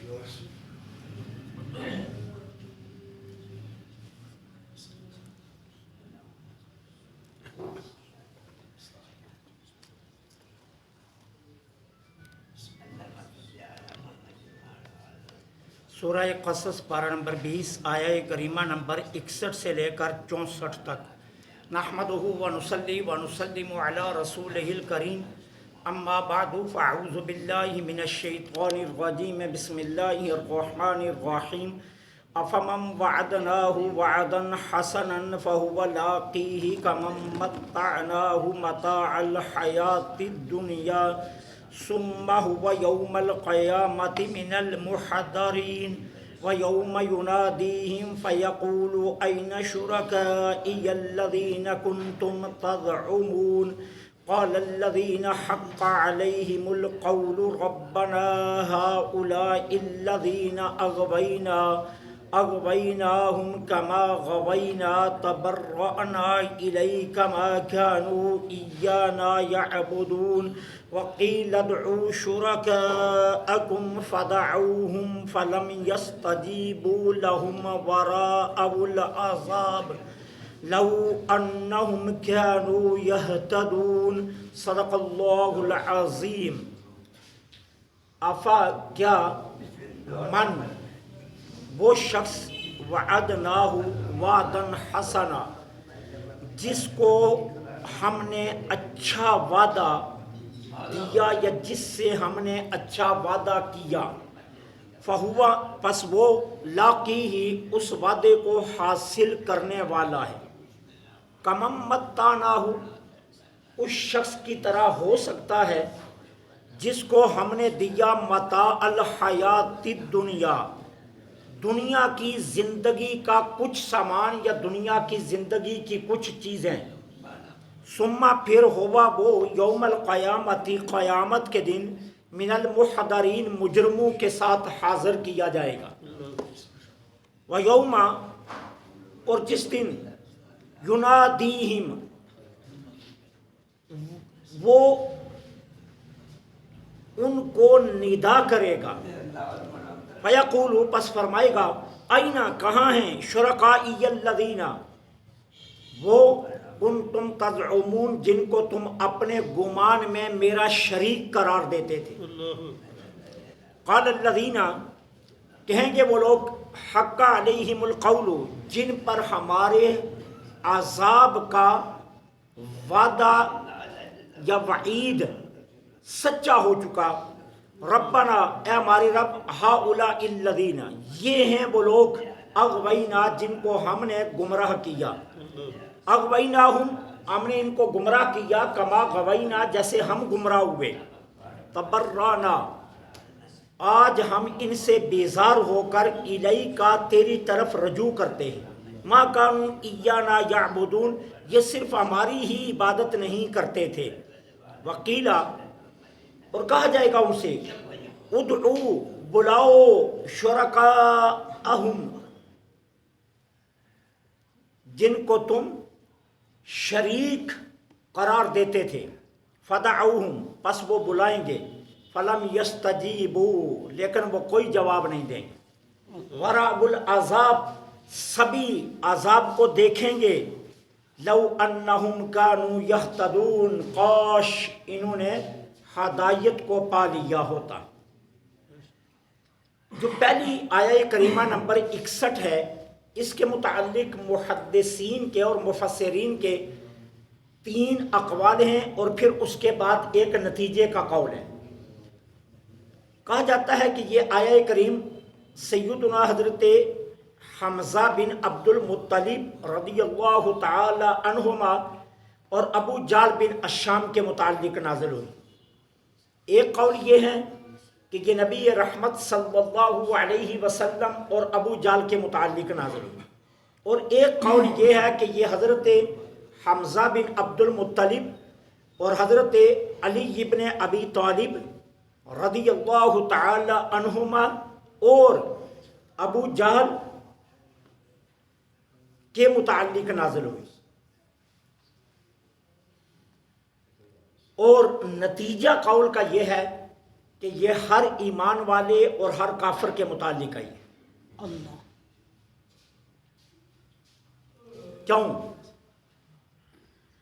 سورہ قصص پارہ نمبر 20 آیہ کریمہ نمبر 61 سے لے کر 64 تک۔ نحمدہ ونصلی ونسلم علی رسولہ الکریم، اما بعد فاعوذ باللہ من الشیطان الرجیم، بسم اللہ الرحمن الرحیم۔ افمن وعدناہ وعدا حسنا فہو لاقیہ کمن متعناہ متاع الحیاۃ الدنیا ثم هو یوم القیامۃ من المحضرین ویوم ینادیہم فیقول این شرکائی الذین کنتم تزعمون قال الذین حق علیہم القول ربنا هؤلاء الذین اغویناہم کما غوینا تبرأنا الیک ما کانوا ایانا یعبدون وقیل ادعوا شرکاءکم فدعوہم فلم یستجیبوا لہم ورأوا العذاب لو انہم کانوا یہتدون۔ صدق اللہ العظیم۔ افا کیا من وہ شخص وعدناہ وعدن حسنا جس کو ہم نے اچھا وعدہ دیا یا جس سے ہم نے اچھا وعدہ کیا، فہوا پس وہ لاقی ہی اس وعدے کو حاصل کرنے والا ہے، کمم متعناہ اس شخص کی طرح ہو سکتا ہے جس کو ہم نے دیا متاع الحیات الدنیا، دنیا کی زندگی کا کچھ سامان یا دنیا کی زندگی کی کچھ چیزیں، ثم پھر ہوا وہ یوم القیامت قیامت کے دن من المحضرین مجرموں کے ساتھ حاضر کیا جائے گا، ویوم اور جس دن ینادیہم وہ ان کو ندا کرے گا، فیقول پس فرمائے گا اینا کہاں ہیں شرکائی الذین وہ کنتم تزعمون جن کو تم اپنے گمان میں میرا شریک قرار دیتے تھے۔ قال الذین کہیں گے وہ لوگ حق علیہم القول جن پر ہمارے عذاب کا وعدہ یا وعید سچا ہو چکا، ربنا اے ہمارے رب ہؤلاء الذین یہ ہیں وہ لوگ اغوینا جن کو ہم نے گمراہ کیا، اغویناہم ہم نے ان کو گمراہ کیا، کما غوینا جیسے ہم گمراہ ہوئے، تبرأنا آج ہم ان سے بیزار ہو کر الیکا تیری طرف رجوع کرتے ہیں، ما کانوا ایانا یعبدون یہ صرف ہماری ہی عبادت نہیں کرتے تھے، وقیلا اور کہا جائے گا ان سے ادعو بلاؤ شرکاءہم جن کو تم شریک قرار دیتے تھے، فدعوہم پس وہ بلائیں گے، فلم یستجیبوا لیکن وہ کوئی جواب نہیں دیں گے، ورأوا العذاب سبھی عذاب کو دیکھیں گے، لو انہم کانوا یہتدون کاش انہوں نے ہدایت کو پا لیا ہوتا۔ جو پہلی آیہ کریمہ نمبر 61 ہے اس کے متعلق محدثین کے اور مفسرین کے 3 اقوال ہیں اور پھر اس کے بعد ایک نتیجے کا قول ہے۔ کہا جاتا ہے کہ یہ آیہ کریم سیدنا حضرت حمزہ بن عبد المطلب رضی اللہ تعالی عنہما اور ابو جہل بن الشام کے متعلق نازل ہوئی۔ ایک قول یہ ہے کہ یہ نبی رحمت صلی اللہ علیہ وسلم اور ابو جہل کے متعلق نازل ہوئی، اور ایک قول یہ ہے کہ یہ حضرت حمزہ بن عبد المطلب اور حضرت علی بن ابی طالب رضی اللہ تعالی عنہما اور ابو جہل کے متعلق نازل ہوئی، اور نتیجہ قول کا یہ ہے کہ یہ ہر ایمان والے اور ہر کافر کے متعلق ہے۔ اللہ کیوں؟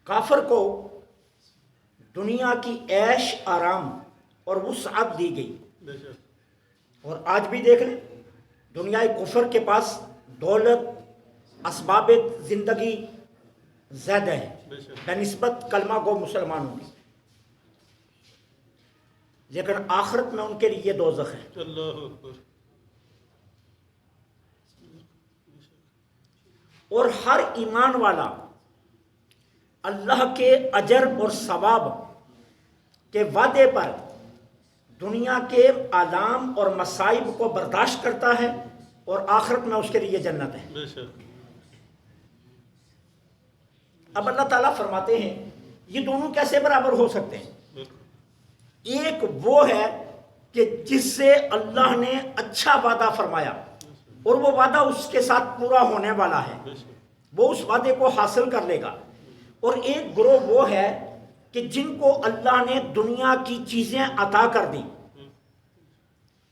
کافر کو دنیا کی عیش آرام اور وسعت دی گئی، اور آج بھی دیکھ لیں دنیا کفر کے پاس دولت، اسباب زندگی زیادہ ہے بنسبت کلمہ گو مسلمانوں کی، لیکن آخرت میں ان کے لیے دوزخ ہے۔ اللہ اکبر۔ اور ہر ایمان والا اللہ کے اجر اور ثواب کے وعدے پر دنیا کے آلام اور مصائب کو برداشت کرتا ہے، اور آخرت میں اس کے لیے جنت ہے۔ بے شک۔ اب اللہ تعالیٰ فرماتے ہیں یہ دونوں کیسے برابر ہو سکتے ہیں؟ ایک وہ ہے کہ جس سے اللہ نے اچھا وعدہ فرمایا اور وہ وعدہ اس کے ساتھ پورا ہونے والا ہے، وہ اس وعدے کو حاصل کر لے گا، اور ایک گروہ وہ ہے کہ جن کو اللہ نے دنیا کی چیزیں عطا کر دیں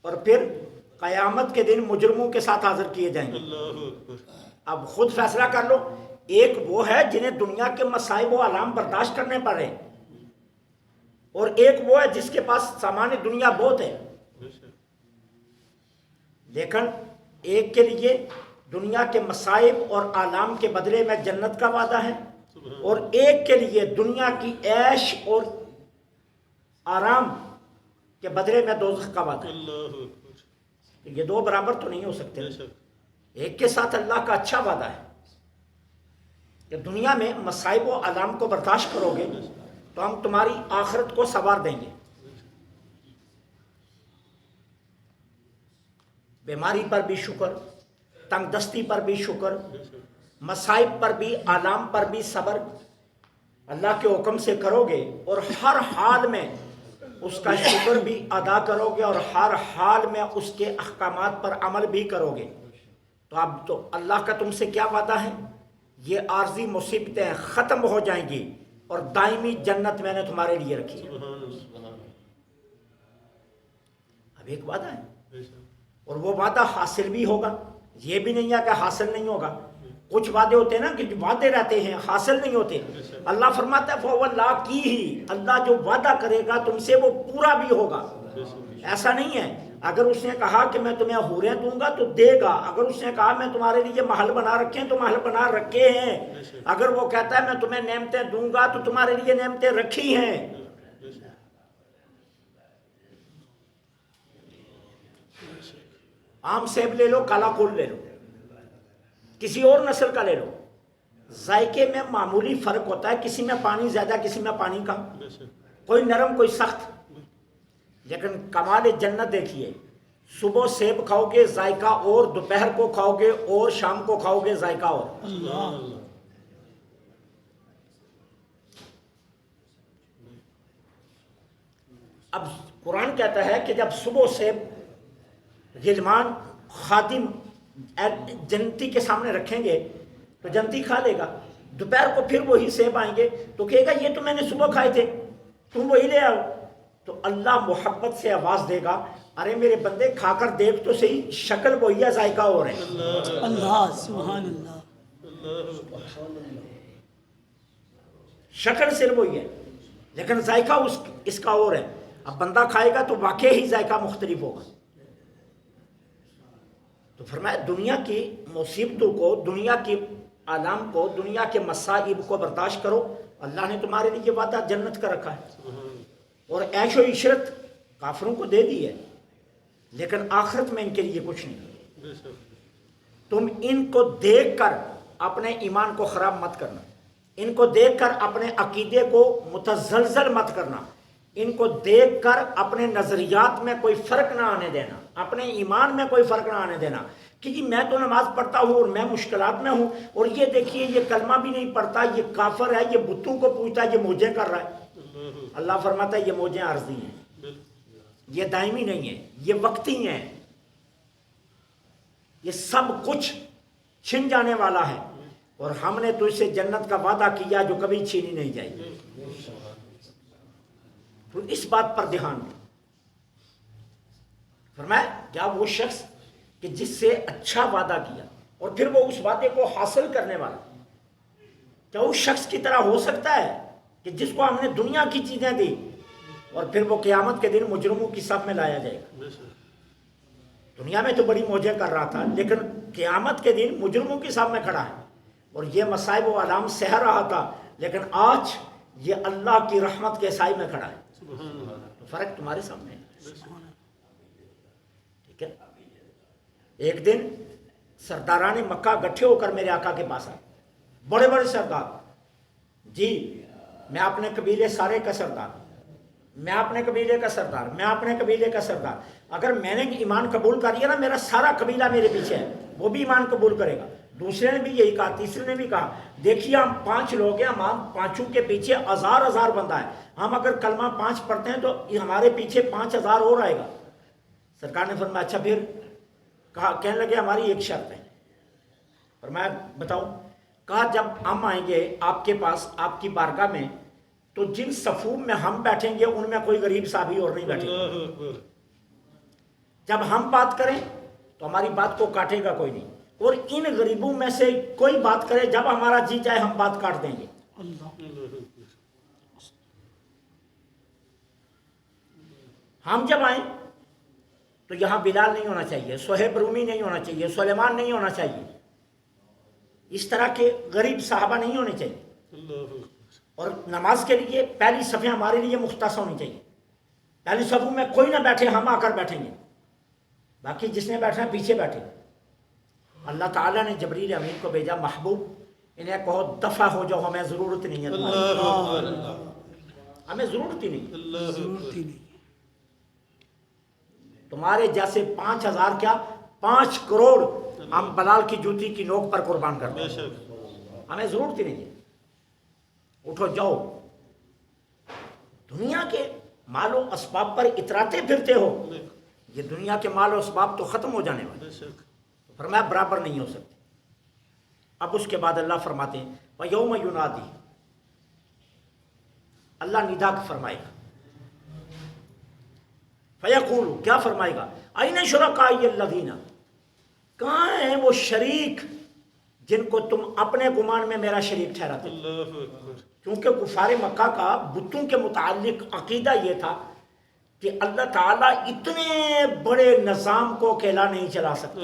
اور پھر قیامت کے دن مجرموں کے ساتھ حاضر کیے جائیں گے۔ اللہ اکبر۔ اب خود فیصلہ کر لو، ایک وہ ہے جنہیں دنیا کے مصائب و آلام برداشت کرنے پڑے، اور ایک وہ ہے جس کے پاس سامان دنیا بہت ہے، لیکن ایک کے لیے دنیا کے مصائب اور آلام کے بدلے میں جنت کا وعدہ ہے، اور ایک کے لیے دنیا کی عیش اور آرام کے بدلے میں دوزخ کا وعدہ ہے۔ اللہ اکبر۔ یہ دو برابر تو نہیں ہو سکتے۔ بے شک۔ ایک کے ساتھ اللہ کا اچھا وعدہ ہے کہ دنیا میں مصائب و آلام کو برداشت کرو گے تو ہم تمہاری آخرت کو سنوار دیں گے، بیماری پر بھی شکر، تنگ دستی پر بھی شکر، مصائب پر بھی، آلام پر بھی صبر اللہ کے حکم سے کرو گے، اور ہر حال میں اس کا شکر بھی ادا کرو گے، اور ہر حال میں اس کے احکامات پر عمل بھی کرو گے، تو اب تو اللہ کا تم سے کیا وعدہ ہے؟ یہ عارضی مصیبتیں ختم ہو جائیں گی اور دائمی جنت میں نے تمہارے لیے رکھی ہے۔ اب ایک وعدہ ہے، بے شک۔ اور وہ وعدہ حاصل بھی ہوگا، یہ بھی نہیں ہے کہ حاصل نہیں ہوگا۔ کچھ وعدے ہوتے ہیں نا کہ جو وعدے رہتے ہیں حاصل نہیں ہوتے۔ اللہ فرماتا ہے فَهُوَ اللَّهُ کی ہی، اللہ جو وعدہ کرے گا تم سے وہ پورا بھی ہوگا۔ ایسا نہیں ہے اگر اس نے کہا کہ میں تمہیں حوریں دوں گا تو دے گا، اگر اس نے کہا میں تمہارے لیے محل بنا رکھے ہیں تو محل بنا رکھے ہیں، اگر وہ کہتا ہے میں تمہیں نعمتیں دوں گا تو تمہارے لیے نعمتیں رکھی ہیں۔ عام سیب لے لو، کالا کل لے لو، کسی اور نسل کا لے لو، ذائقے میں معمولی فرق ہوتا ہے، کسی میں پانی زیادہ کسی میں پانی کم، کوئی نرم کوئی سخت، لیکن کمال جنت دیکھیے، صبح سیب کھاؤ گے ذائقہ اور، دوپہر کو کھاؤ گے اور، شام کو کھاؤ گے ذائقہ اور۔ اللہ اب قرآن کہتا ہے کہ جب صبح سیب غلمان خادم جنتی کے سامنے رکھیں گے تو جنتی کھا لے گا، دوپہر کو پھر وہی سیب آئیں گے تو کہے گا یہ تو میں نے صبح کھائے تھے، تم وہی لے آؤ، تو اللہ محبت سے آواز دے گا ارے میرے بندے کھا کر دیکھ تو صحیح، شکل وہی ہے ذائقہ اور ہے۔ اللہ سبحان اللہ۔ شکل صرف وہی ہے لیکن ذائقہ اس کا اور ہے۔ اب بندہ کھائے گا تو واقعی ہی ذائقہ مختلف ہوگا۔ تو فرمایا دنیا کی مصیبتوں کو، دنیا کی آلام کو، دنیا کے مصائب کو برداشت کرو، اللہ نے تمہارے لیے وعدہ جنت کا رکھا ہے، اور عیش و عشرت کافروں کو دے دی ہے، لیکن آخرت میں ان کے لیے کچھ نہیں۔ تم ان کو دیکھ کر اپنے ایمان کو خراب مت کرنا، ان کو دیکھ کر اپنے عقیدے کو متزلزل مت کرنا، ان کو دیکھ کر اپنے نظریات میں کوئی فرق نہ آنے دینا، اپنے ایمان میں کوئی فرق نہ آنے دینا کہ جی میں تو نماز پڑھتا ہوں اور میں مشکلات میں ہوں، اور یہ دیکھیے یہ کلمہ بھی نہیں پڑھتا، یہ کافر ہے، یہ بتوں کو پوجتا ہے، یہ موجیں کر رہا ہے۔ اللہ فرماتا ہے یہ موجیں عارضی ہیں، یہ دائمی نہیں ہیں، یہ وقتی ہیں، یہ سب کچھ چھن جانے والا ہے، اور ہم نے تو اس سے جنت کا وعدہ کیا جو کبھی چھینی نہیں جائے گی۔ تو اس بات پر دھیان دیں فرمایا کیا وہ شخص کہ جس سے اچھا وعدہ کیا اور پھر وہ اس وعدے کو حاصل کرنے والا، کیا اس شخص کی طرح ہو سکتا ہے کہ جس کو ہم نے دنیا کی چیزیں دی اور پھر وہ قیامت کے دن مجرموں کی صف میں لایا جائے گا؟ دنیا میں تو بڑی موجیں کر رہا تھا، لیکن قیامت کے دن مجرموں کی صف میں کھڑا ہے اور یہ مصائب و آلام سہ رہا تھا، لیکن آج یہ اللہ کی رحمت کے سائے میں کھڑا ہے۔ تو فرق تمہارے سامنے ہے، ٹھیک ہے؟ ایک دن سرداران مکہ گٹھے ہو کر میرے آقا کے پاس آئے، بڑے بڑے سردار، جی میں اپنے قبیلے سارے کا سردار، میں اپنے قبیلے کا سردار، میں اپنے قبیلے کا سردار، اگر میں نے ایمان قبول کر لیا نا میرا سارا قبیلہ میرے پیچھے ہے، وہ بھی ایمان قبول کرے گا۔ دوسرے نے بھی یہی کہا، تیسرے نے بھی کہا، دیکھیے ہم 5 لوگ ہیں، ہم پانچوں کے پیچھے ہزار بندہ ہے، ہم اگر کلمہ 5 پڑھتے ہیں تو ہمارے پیچھے 5000 اور آئے گا۔ سرکار نے فرمایا اچھا پھر؟ کہا، کہنے لگے ہماری ایک شرط ہے۔ فرمایا بتاؤ؟ کہا جب ہم آئیں گے آپ کے پاس، آپ کی بارگاہ میں، تو جن صفوف میں ہم بیٹھیں گے ان میں کوئی غریب صحابی اور نہیں بیٹھے گا، جب ہم بات کریں تو ہماری بات کو کاٹے گا کوئی نہیں، اور ان غریبوں میں سے کوئی بات کرے جب ہمارا جی چاہے ہم بات کاٹ دیں گے۔ ہم جب آئیں تو یہاں بلال نہیں ہونا چاہیے، صہیب رومی نہیں ہونا چاہیے، سلیمان نہیں ہونا چاہیے، اس طرح کے غریب صحابہ نہیں ہونے چاہیے، اور نماز کے لیے پہلی صفیں ہمارے لیے مختص ہونی چاہیے، پہلی صفوں میں کوئی نہ بیٹھے، ہم آ کر بیٹھیں گے، باقی جس نے بیٹھنا پیچھے بیٹھے۔ اللہ تعالیٰ نے جبریل امین کو بھیجا، محبوب انہیں کہو دفع ہو جاؤ، ہمیں ضرورت نہیں ہے، ہمیں ضرورت ہی نہیں، تمہارے جیسے 5000 کیا 5 کروڑ ہم بلال کی جوتی کی نوک پر قربان کر دیں، ہمیں ضرورت ہی نہیں ہے، اٹھو جاؤ۔ دنیا کے مال و اسباب پر اتراتے پھرتے ہو، یہ دنیا کے مال و اسباب تو ختم ہو جانے والے، فرمایا برابر نہیں ہو سکتے۔ اب اس کے بعد اللہ فرماتے ہیں وَيَوْمَ يُنَادِي، اللہ ندا فرمائے گا، فَيَقُولُ، کیا فرمائے گا، أَيْنَ شُرَكَائِيَ الَّذِينَ، کہاں ہیں وہ شریک جن کو تم اپنے گمان میں میرا شریک ٹھہراتے تھے؟ کیونکہ کفار مکہ کا بتوں کے متعلق عقیدہ یہ تھا کہ اللہ تعالیٰ اتنے بڑے نظام کو اکیلا نہیں چلا سکتا،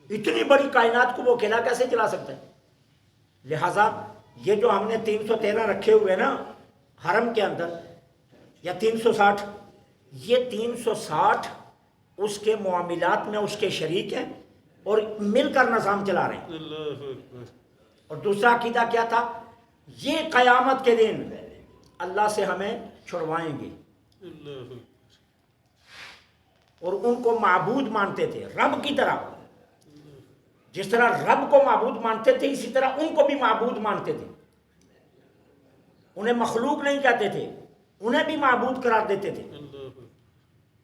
اتنی بڑی کائنات کو وہ اکیلا کیسے چلا سکتا ہے؟ لہٰذا یہ جو ہم نے 313 رکھے ہوئے نا حرم کے اندر، یا 360، یہ 360 اس کے معاملات میں اس کے شریک ہیں اور مل کر نظام چلا رہے ہیں۔ اور دوسرا عقیدہ کیا تھا، یہ قیامت کے دن اللہ سے ہمیں چھڑوائیں گے، اور ان کو معبود مانتے تھے رب کی طرح، جس طرح رب کو معبود مانتے تھے اسی طرح ان کو بھی معبود مانتے تھے، انہیں مخلوق نہیں کہتے تھے، انہیں بھی معبود قرار دیتے تھے۔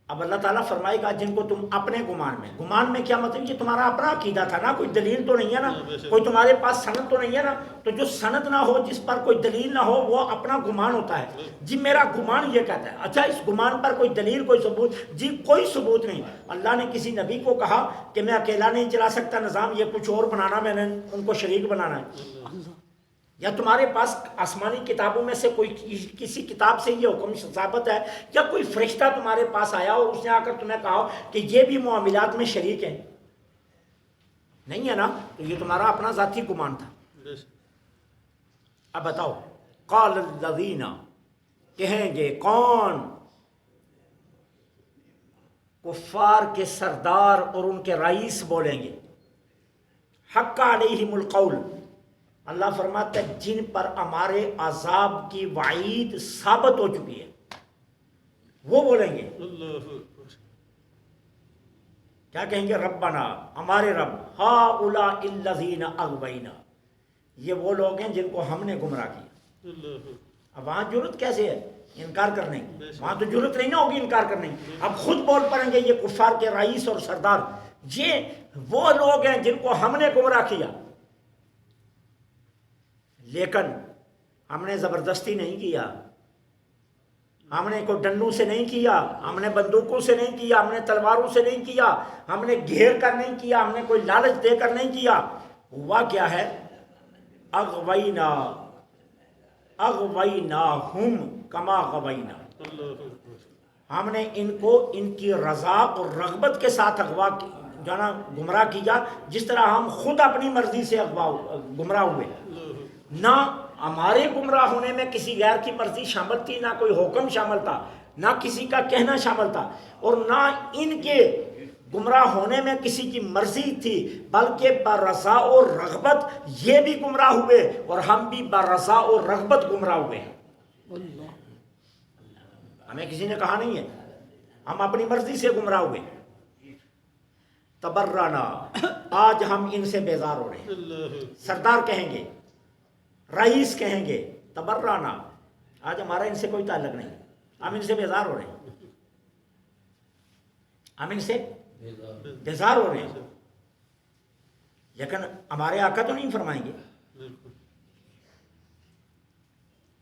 اب اللہ تعالیٰ فرمائے گا جن کو تم اپنے گمان میں کیا مطلب، یہ تمہارا اپنا عقیدہ تھا نا، کوئی دلیل تو نہیں ہے نا، کوئی تمہارے پاس سند تو نہیں ہے نا، تو جو سند نہ ہو، جس پر کوئی دلیل نہ ہو، وہ اپنا گمان ہوتا ہے، جی میرا گمان یہ کہتا ہے، اچھا اس گمان پر کوئی دلیل کوئی ثبوت، جی کوئی ثبوت نہیں۔ اللہ نے کسی نبی کو کہا کہ میں اکیلا نہیں چلا سکتا نظام، یہ کچھ اور بنانا، میں نے ان کو شریک بنانا ہے، یا تمہارے پاس آسمانی کتابوں میں سے کوئی کسی کتاب سے یہ حکم ثابت ہے، یا کوئی فرشتہ تمہارے پاس آیا اور اس نے آ کر تمہیں کہا کہ یہ بھی معاملات میں شریک ہیں؟ نہیں ہے نا، تو یہ تمہارا اپنا ذاتی گمان تھا۔ اب بتاؤ، قال الذین، کہیں گے کون؟ کفار کے سردار اور ان کے رئیس بولیں گے، حق علیہم القول، اللہ فرماتا ہے جن پر ہمارے عذاب کی وعید ثابت ہو چکی ہے، وہ بولیں گے، کیا کہیں گے، ربنا، ہمارے رب، ہؤلاء الذین اغوینا، یہ وہ لوگ ہیں جن کو ہم نے گمراہ کیا۔ اب وہاں جرت کیسے ہے انکار کرنے کی؟ وہاں تو جرت نہیں نہ ہوگی انکار کرنے کی، اب خود بول پڑیں گے یہ کفار کے رئیس اور سردار، یہ وہ لوگ ہیں جن کو ہم نے گمراہ کیا، لیکن ہم نے زبردستی نہیں کیا، ہم نے کوئی ڈنڈوں سے نہیں کیا، ہم نے بندوقوں سے نہیں کیا، ہم نے تلواروں سے نہیں کیا، ہم نے گھیر کر نہیں کیا، ہم نے کوئی لالچ دے کر نہیں کیا۔ ہوا کیا ہے؟ اغویناہم کما غوینا، ہم نے ان کو ان کی رضا اور رغبت کے ساتھ گمراہ کیا، جس طرح ہم خود اپنی مرضی سے گمراہ ہوئے۔ نہ ہمارے گمراہ ہونے میں کسی غیر کی مرضی شامل تھی، نہ کوئی حکم شامل تھا، نہ کسی کا کہنا شامل تھا، اور نہ ان کے گمراہ ہونے میں کسی کی مرضی تھی، بلکہ برضا اور رغبت یہ بھی گمراہ ہوئے اور ہم بھی برضا اور رغبت گمراہ ہوئے ہیں۔ اللہ ہمیں کسی نے کہا نہیں ہے، ہم اپنی مرضی سے گمراہ ہوئے۔ تبرنا، آج ہم ان سے بیزار ہو رہے ہیں۔ سردار کہیں گے، رئیس کہیں گے تبرنا، آج ہمارا ان سے کوئی تعلق نہیں، ہم ان سے بیزار ہو رہے ہیں، ہم ان سے بیزار ہو رہے ہیں۔ لیکن ہمارے آقا تو نہیں فرمائیں گے،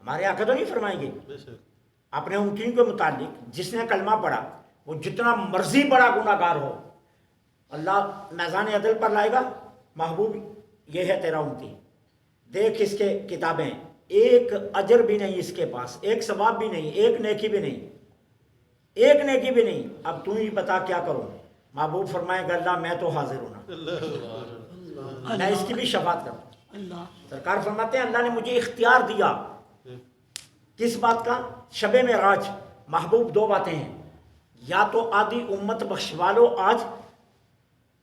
ہمارے آقا تو نہیں فرمائیں گے اپنے اونٹنی کے متعلق جس نے کلمہ پڑھا وہ جتنا مرضی بڑا گناہ گار ہو، اللہ میزان عدل پر لائے گا، محبوب یہ ہے تیرا اونٹی، دیکھ اس کے کتابیں، ایک اجر بھی نہیں اس کے پاس، ایک ثواب بھی نہیں، ایک نیکی بھی نہیں، ایک نیکی بھی نہیں، اب تو ہی بتا کیا کروں۔ محبوب فرمائے گا اللہ میں تو حاضر ہوں، میں اس کی بھی شفاعت کروں۔ اللہ سرکار فرماتے ہیں اللہ نے مجھے اختیار دیا، کس بات کا؟ شب معراج۔ محبوب دو باتیں ہیں، یا تو آدھی امت بخشوا لو آج،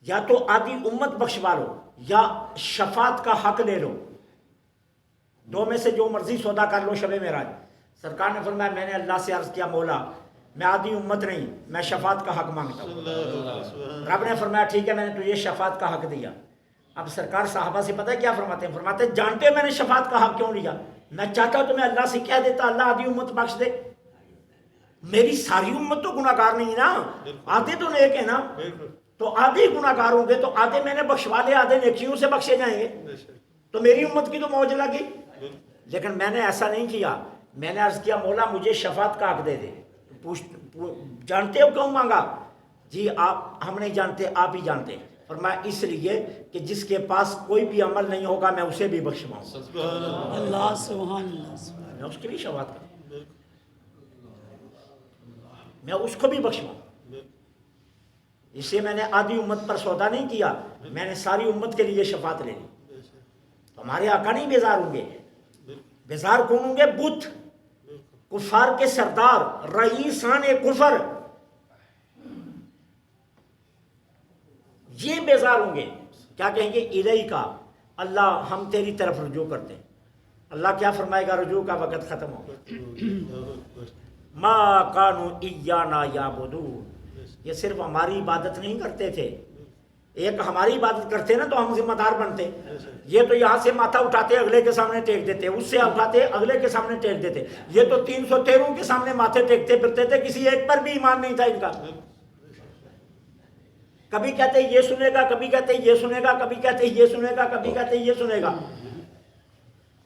یا تو آدھی امت بخشوا لو، یا شفاعت کا حق لے لو، دو میں سے جو مرضی سودا کر لو شب معراج۔ سرکار نے فرمایا میں نے اللہ سے عرض کیا مولا میں آدھی امت نہیں، میں شفاعت کا حق مانگتا ہوں۔ رب نے فرمایا ٹھیک ہے میں نے تجھے شفاعت کا حق دیا۔ اب سرکار صحابہ سے پتہ ہے کیا فرماتے ہیں؟ فرماتے ہیں جانتے میں نے شفاعت کا حق کیوں لیا؟ میں چاہتا ہوں تو میں اللہ سے کہہ دیتا اللہ آدھی امت بخش دے، میری ساری امت تو گناہ گار نہیں نا، آدھے تو نیک ہے نا، تو آدھے گناہ گار ہوں گے تو آدھے میں نے بخشوا لے، آدھے نیکیوں سے بخشے جائیں گے، تو میری امت کی تو موج لگی۔ لیکن میں نے ایسا نہیں کیا، میں نے عرض کیا مولا مجھے شفاعت کا حق دے دے۔ جانتے ہو کیوں مانگا؟ جی آپ ہم نہیں جانتے، آپ ہی جانتے ہیں۔ فرمایا اس لیے کہ جس کے پاس کوئی بھی عمل نہیں ہوگا میں اسے بھی بخشواؤں، اللہ سبحان اللہ، میں اس کی بھی شفاعت کروں، میں اس کو بھی بخشواؤں۔ اس سے میں نے آدھی امت پر سودا نہیں کیا، میں نے ساری امت کے لیے شفاعت لے لی۔ تو ہمارے آقا نہیں بیزار ہوں گے، بیزار کون ہوں گے؟ بت، کفار کے سردار، رئیسان کفر، یہ بیزار ہوں گے۔ کیا کہیں گے؟ الیک کا اللہ ہم تیری طرف رجوع کرتے ہیں۔ اللہ کیا فرمائے گا؟ رجوع کا وقت ختم ہو گیا۔ ما کانوا ایانا یعبدون، یہ صرف ہماری عبادت نہیں کرتے تھے، ایک ہماری عبادت کرتے نا تو ہم ذمہ دار بنتے، یہ تو یہاں سے ماتھا اٹھاتے اگلے کے سامنے ٹیک دیتے، اس سے اٹھاتے اگلے کے سامنے ٹیک دیتے، یہ تو 313 کے سامنے ماتھے ٹیکتے پھرتے تھے، کسی ایک پر بھی ایمان نہیں تھا ان کا۔ کبھی کہتے یہ سنے گا، کبھی کہتے یہ سنے گا، کبھی کہتے یہ سنے گا، کبھی کہتے یہ سنے گا،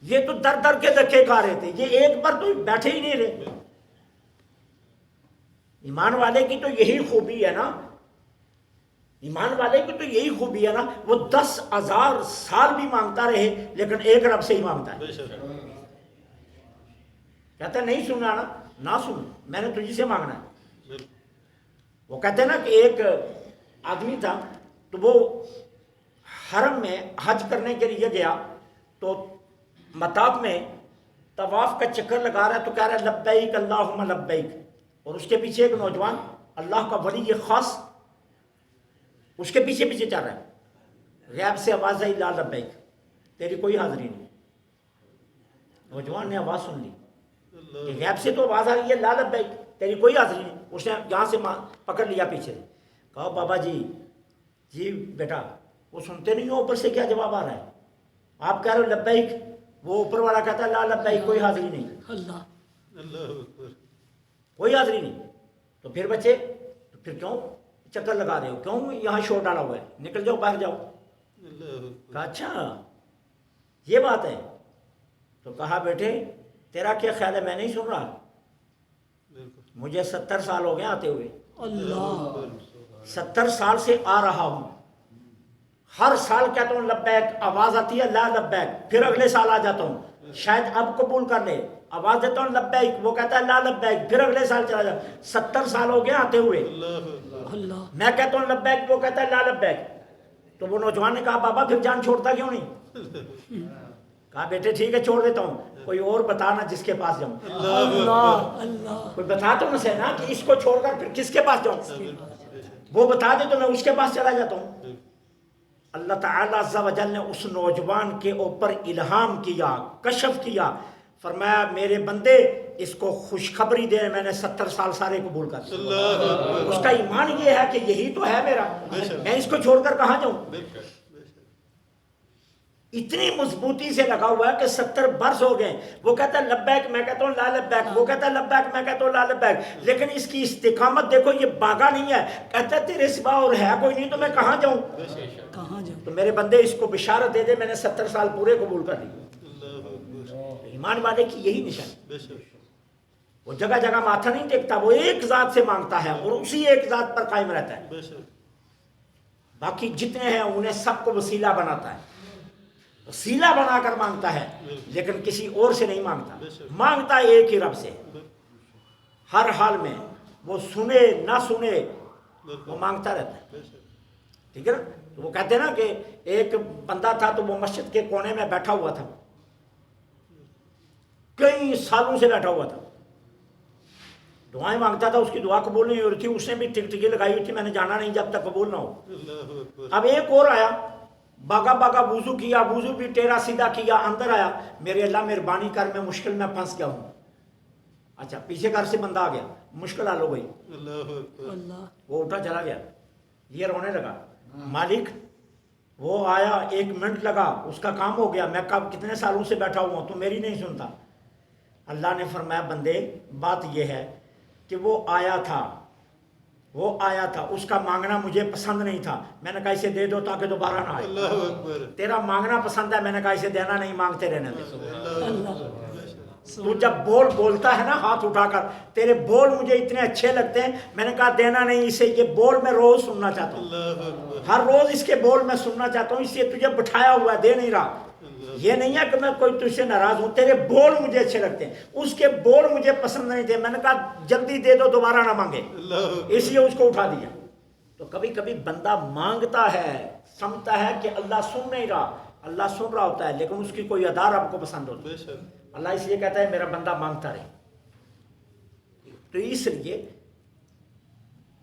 یہ تو در در کے دھکے کھا رہے تھے، یہ ایک پر تو بیٹھے ہی نہیں رہے۔ ایمان والے کی تو یہی خوبی ہے نا، ایمان والے کی تو یہی خوبی ہے نا، وہ 10,000 سال بھی مانگتا رہے لیکن ایک رب سے ہی مانگتا ہے۔ کہتا ہے نہیں سننا نا، نہ سن، میں نے تجھی سے مانگنا ہے۔ وہ کہتے ہیں نا کہ ایک آدمی تھا تو وہ حرم میں حج کرنے کے لیے گیا تو مطاف میں طواف کا چکر لگا رہا ہے تو کہہ رہا ہے لبیک اللہم لبیک، اور اس کے پیچھے ایک نوجوان اللہ کا ولی یہ خاص اس کے پیچھے پیچھے چل رہا ہے، غیب سے آواز آئی لا لبیک، تیری کوئی حاضری نہیں۔ نوجوان نے آواز سن لی کہ غیب سے تو آواز آ رہی ہے لا لبیک، تیری کوئی حاضری نہیں۔ اس نے یہاں سے پکڑ لیا پیچھے، کہا بابا جی بیٹا، وہ سنتے نہیں ہو اوپر سے کیا جواب آ رہا ہے، آپ کہہ رہے ہو لبیک، وہ اوپر والا کہتا ہے لا لبیک، کوئی حاضری نہیں، کوئی حاضری نہیں۔ تو پھر بچے تو پھر کیوں چکر لگا رہے ہو، کیوں یہاں شور ڈالا ہوا ہے، نکل جاؤ باہر جاؤ۔ کہا اچھا یہ بات ہے، تو کہا بیٹے تیرا کیا خیال ہے میں نہیں سن رہا، مجھے 70 سال ہو گئے آتے ہوئے، اللہ 70 سال سے آ رہا ہوں، ہر سال کہتا ہوں لبیک، آواز آتی ہے لا لبیک، پھر اگلے سال آ جاتا ہوں شاید اب قبول کر لے، آواز دیتا ہوں لبیک، وہ کہتا ہے لا لبیک، پھر اگلے سال چلا جاتا، 70 سال ہو گئے آتے ہوئے، اللہ میں کہتا ہوں لبیک، وہ کہتا ہے لا لبیک۔ تو وہ نوجوان نے کہا بابا پھر جان چھوڑتا کیوں نہیں؟ کہا بیٹے ٹھیک ہے چھوڑ دیتا ہوں، کوئی اور بتانا جس کے پاس جاؤں، اللہ اللہ کوئی بتا تو مجھے نا کہ اس کو چھوڑ کر پھر کس کے پاس جاؤں، وہ بتا دے تو میں اس کے پاس چلا جاتا ہوں۔ اللہ تعالیٰ عز و جل نے اس نوجوان کے اوپر الہام کیا، کشف کیا، فرمایا میرے بندے اس کو خوشخبری دے، میں نے 70 سال سارے قبول کر دیا، اس کا ایمان یہ ہے کہ یہی تو ہے میرا، میں اس کو چھوڑ کر کہاں جاؤں؟ اتنی مضبوطی سے لگا ہوا ہے کہ 70 برس ہو گئے، وہ کہتا ہے لبیک، میں کہتا ہوں لا لبیک، وہ کہتا ہے لبیک، میں کہتا ہوں لا لبیک، لیکن اس کی استقامت دیکھو، یہ باغا نہیں ہے، کہتا ہے تیرے سوا اور ہے کوئی نہیں تو میں کہاں جاؤں؟ کہاں جاؤں؟ تو میرے بندے اس کو بشارت دے دے میں نے 70 سال پورے قبول کر لی۔ ایمان والے کی یہی نشان، وہ جگہ جگہ ماتھا نہیں ٹیکتا، وہ ایک ذات سے مانگتا ہے اور اسی ایک ذات پر قائم رہتا ہے، باقی جتنے ہیں انہیں سب کو وسیلہ بناتا ہے، وسیلہ بنا کر مانگتا ہے لیکن کسی اور سے نہیں مانگتا، مانگتا ہے ایک ہی رب سے، ہر حال میں وہ سنے نہ سنے وہ مانگتا رہتا ہے، ٹھیک ہے نا؟ تو وہ کہتے ہیں نا کہ ایک بندہ تھا تو وہ مسجد کے کونے میں بیٹھا ہوا تھا، کئی سالوں سے بیٹھا ہوا تھا، دعائیں مانگتا تھا، اس کی دعا قبول نہیں ہو رہی تھی، اس نے بھی ٹکٹکی لگائی ہوئی تھی میں نے جانا نہیں جب تک قبول نہ ہو۔ اب ایک اور آیا، باغا باغا وضو کیا، وضو بھی ٹیڑھا سیدھا کیا، اندر آیا، میرے اللہ مہربانی کر میں مشکل میں پھنس گیا ہوں۔ اچھا پیچھے گھر سے بندہ آ گیا، مشکل حل ہو گئی، اللہ وہ اٹھا چلا گیا، یہ رونے لگا، مالک وہ آیا 1 منٹ لگا اس کا کام ہو گیا، میں کب کتنے سالوں سے بیٹھا ہوا ہوں تو میری نہیں سنتا۔ اللہ نے فرمایا بندے بات یہ ہے کہ وہ آیا تھا، اس کا مانگنا مجھے پسند نہیں تھا، میں نے کہا اسے دے دو تاکہ دوبارہ نہ آئے، تیرا مانگنا پسند ہے، میں نے کہا اسے دینا نہیں، مانگتے رہنے دے۔ اللہ تو جب بولتا ہے نا ہاتھ اٹھا کر، تیرے بول مجھے اتنے اچھے لگتے ہیں، میں نے کہا دینا نہیں اسے، یہ بول میں روز سننا چاہتا ہوں، ہر روز اس کے بول میں سننا چاہتا ہوں، اس لیے تجھے بٹھایا ہوا ہے، دے نہیں رہا۔ یہ نہیں ہے کہ میں کوئی تجھ سے ناراض ہوں، تیرے بول مجھے اچھے لگتے ہیں، اس کے بول مجھے پسند نہیں تھے، میں نے کہا جلدی دے دو دوبارہ نہ مانگے، اس لیے اس کو اٹھا دیا۔ تو کبھی کبھی بندہ مانگتا ہے، سمجھتا ہے کہ اللہ سن نہیں رہا، اللہ سن رہا ہوتا ہے لیکن اس کی کوئی ادا رب کو پسند ہوتی ہے، اللہ اس لیے کہتا ہے میرا بندہ مانگتا رہے۔ تو اس لیے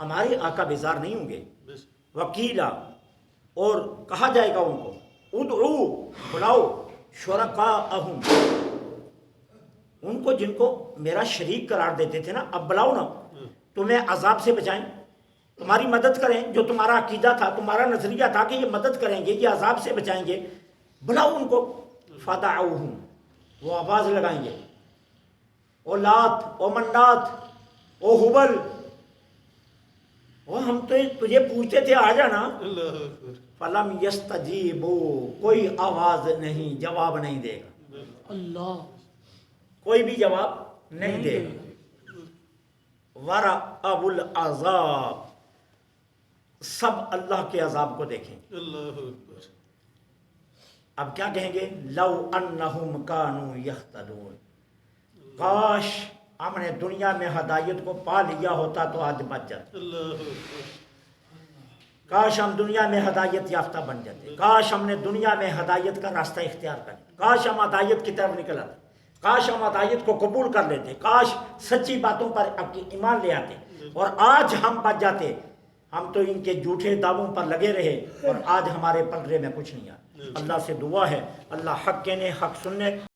ہمارے آقا بیزار نہیں ہوں گے، وکیلا، اور کہا جائے گا ان کو ادعو، بلاؤ، شرکاءہم، ان کو جن کو میرا شریک قرار دیتے تھے نا، اب بلاؤ نا، تمہیں عذاب سے بچائیں، تمہاری مدد کریں، جو تمہارا عقیدہ تھا، تمہارا نظریہ تھا کہ یہ مدد کریں گے، یہ عذاب سے بچائیں گے، بلاؤ ان کو، فدعوہم، وہ آواز لگائیں گے، او لات، او منات، او حبل، وہ ہم تو تجھے پوچھتے تھے آ جانا، فلم یستجیبو، کوئی آواز نہیں، جواب نہیں دے گا، اللہ کوئی بھی جواب نہیں دے گا۔ ورأوا العذاب، سب اللہ کے عذاب کو دیکھیں، اب کیا کہیں گے؟ لو انہم کانوا یہتدون، کاش ہم نے دنیا میں ہدایت کو پا لیا ہوتا تو آج بچ جاتے، کاش ہم دنیا میں ہدایت یافتہ بن جاتے، کاش ہم نے دنیا میں ہدایت کا راستہ اختیار کر لیا، کاش ہم ہدایت کی طرف نکل آتے، کاش ہم ہدایت کو قبول کر لیتے، کاش سچی باتوں پر ایمان لے آتے، اور آج ہم بچ جاتے، ہم تو ان کے جھوٹے دعووں پر لگے رہے اور آج ہمارے پلڑے میں کچھ نہیں آیا۔ اللہ سے دعا ہے اللہ حق کہنے، حق سننے